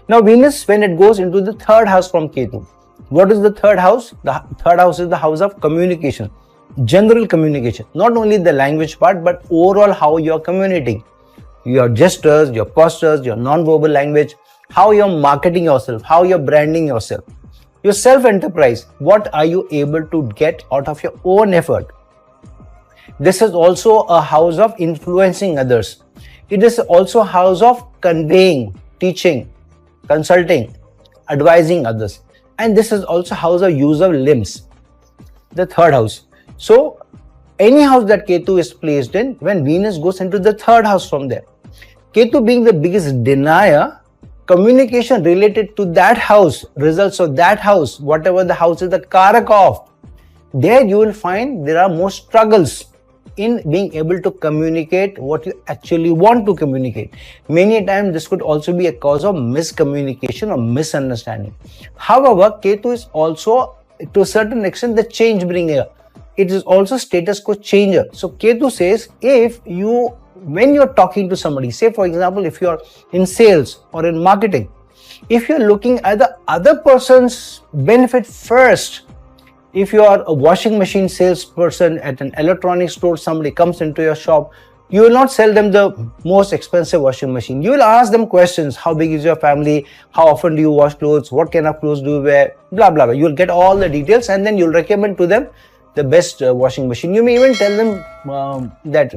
Now Venus, when it goes into the third house from Ketu, what is the third house? The third house is the house of communication, general communication, not only the language part, but overall how you are communicating, your gestures, your postures, your non-verbal language, how you're marketing yourself, how you're branding yourself, your self-enterprise, what are you able to get out of your own effort. This is also a house of influencing others. It is also a house of conveying, teaching, consulting, advising others. And this is also house of use of limbs, the third house. So any house that Ketu is placed in, when Venus goes into the third house from there, Ketu being the biggest denier, communication related to that house, results of that house, whatever the house is the Karaka of, there you will find there are more struggles in being able to communicate what you actually want to communicate. Many times this could also be a cause of miscommunication or misunderstanding. However, Ketu is also to a certain extent the change bringer. It is also status quo changer. So Ketu says, when you're talking to somebody, say for example, if you're in sales or in marketing, if you're looking at the other person's benefit first, if you are a washing machine salesperson at an electronics store, somebody comes into your shop, you will not sell them the most expensive washing machine. You will ask them questions. How big is your family? How often do you wash clothes? What kind of clothes do you wear? Blah, blah, blah. You will get all the details and then you'll recommend to them the best washing machine. You may even tell them that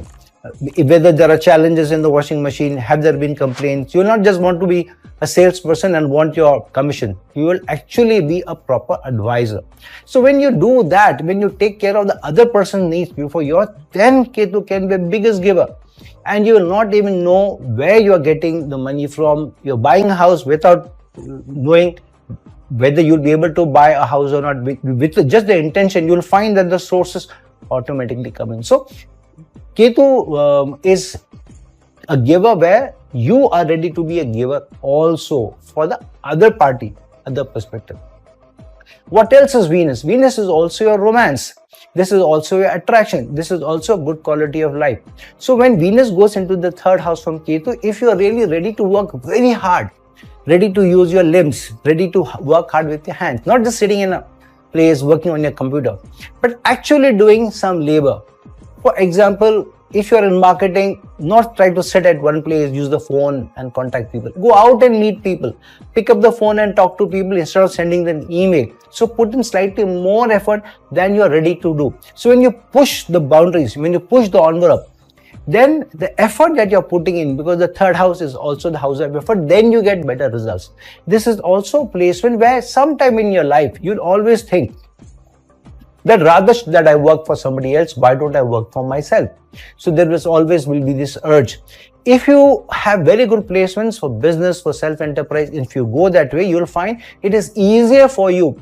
whether there are challenges in the washing machine, have there been complaints. You will not just want to be a salesperson and want your commission. You will actually be a proper advisor. So when you do that, when you take care of the other person's needs before yours, then Ketu can be the biggest giver. And you will not even know where you are getting the money from. You're buying a house without knowing whether you'll be able to buy a house or not. With just the intention, you'll find that the sources automatically come in. So Ketu is a giver where you are ready to be a giver also for the other party, other perspective. What else is Venus? Venus is also your romance. This is also your attraction. This is also a good quality of life. So when Venus goes into the third house from Ketu, if you are really ready to work very hard, ready to use your limbs, ready to work hard with your hands, not just sitting in a place working on your computer, but actually doing some labor. For example, if you are in marketing, not try to sit at one place, use the phone and contact people. Go out and meet people. Pick up the phone and talk to people instead of sending them email. So put in slightly more effort than you are ready to do. So when you push the boundaries, when you push the envelope, then the effort that you're putting in, because the third house is also the house of effort, then you get better results. This is also a placement where sometime in your life, you'll always think, that rather that I work for somebody else, why don't I work for myself? So there will be this urge. If you have very good placements for business, for self-enterprise, if you go that way, you'll find it is easier for you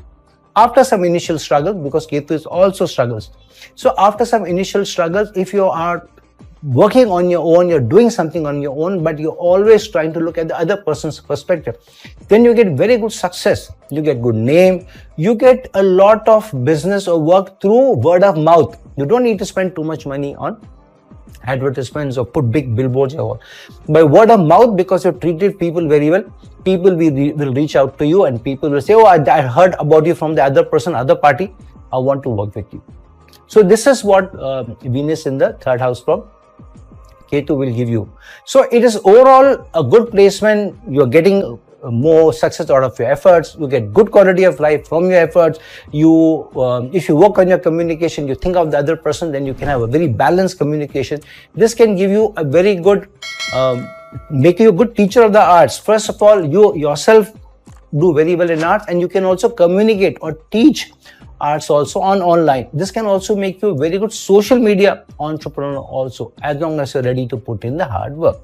after some initial struggles, because Ketu is also struggles. So after some initial struggles, if you are working on your own, you're doing something on your own, but you're always trying to look at the other person's perspective, then you get very good success. You get good name. You get a lot of business or work through word of mouth. You don't need to spend too much money on advertisements or put big billboards or all. By word of mouth, because you've treated people very well, people will reach out to you and people will say, oh, I heard about you from the other person, other party. I want to work with you. So this is what Venus in the third house from Ketu will give you. So it is overall a good placement. You're getting more success out of your efforts. You get good quality of life from your efforts. You, if you work on your communication, you think of the other person, then you can have a very balanced communication. This can give you a very good, make you a good teacher of the arts. First of all, you yourself do very well in arts, and you can also communicate or teach arts also online. This can also make you a very good social media entrepreneur also, as long as you're ready to put in the hard work.